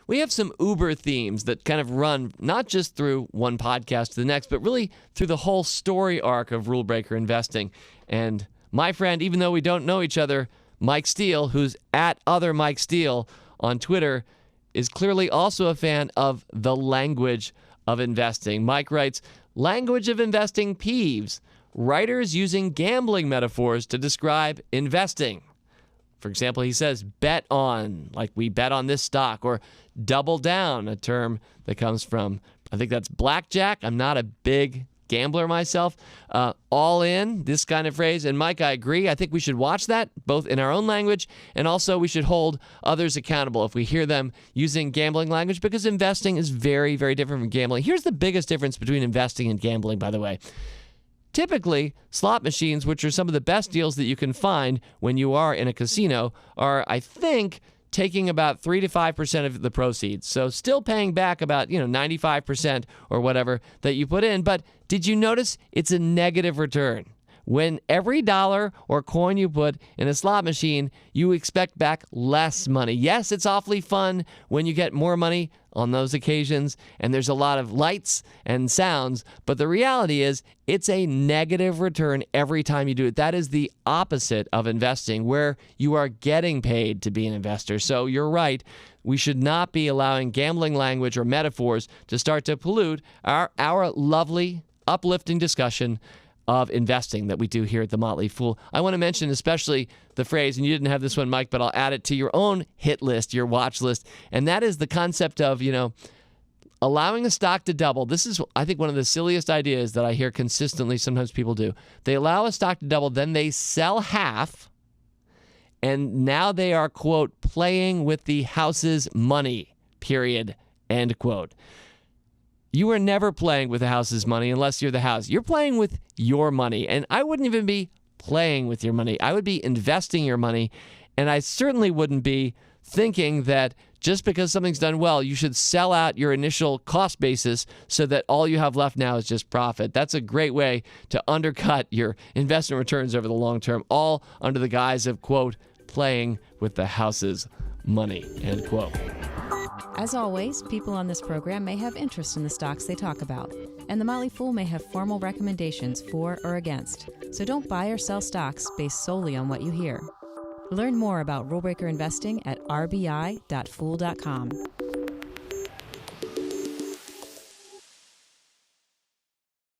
we have some Uber themes that kind of run not just through one podcast to the next, but really through the whole story arc of Rule Breaker investing. And my friend, even though we don't know each other, Mike Steele, who's at other Mike Steele on Twitter, is clearly also a fan of the language of investing. Mike writes, language of investing peeves. Writers using gambling metaphors to describe investing. For example, he says, bet on, like we bet on this stock, or double down, a term that comes from, I think that's blackjack. I'm not a big gambler myself. All in, this kind of phrase. And Mike, I agree. I think we should watch that, both in our own language, and also we should hold others accountable if we hear them using gambling language, because investing is very, very different from gambling. Here's the biggest difference between investing and gambling, by the way. Typically, slot machines, which are some of the best deals that you can find when you are in a casino, are, I think, taking about 3 to 5% of the proceeds. So still paying back about, 95% or whatever that you put in. But did you notice it's a negative return? When every dollar or coin you put in a slot machine, you expect back less money. Yes, it's awfully fun when you get more money on those occasions, and there's a lot of lights and sounds, but the reality is it's a negative return every time you do it. That is the opposite of investing, where you are getting paid to be an investor. So you're right. We should not be allowing gambling language or metaphors to start to pollute our lovely, uplifting discussion of investing that we do here at the Motley Fool. I want to mention especially the phrase, and you didn't have this one, Mike, but I'll add it to your own hit list, your watch list, and that is the concept of, allowing a stock to double. This is, I think, one of the silliest ideas that I hear consistently sometimes people do. They allow a stock to double, then they sell half, and now they are, quote, playing with the house's money, period, end quote. You are never playing with the house's money unless you're the house. You're playing with your money. And I wouldn't even be playing with your money. I would be investing your money. And I certainly wouldn't be thinking that just because something's done well, you should sell out your initial cost basis so that all you have left now is just profit. That's a great way to undercut your investment returns over the long term, all under the guise of, quote, playing with the house's money, end quote. As always, people on this program may have interest in the stocks they talk about, and the Motley Fool may have formal recommendations for or against, so don't buy or sell stocks based solely on what you hear. Learn more about rule breaker investing at rbi.fool.com.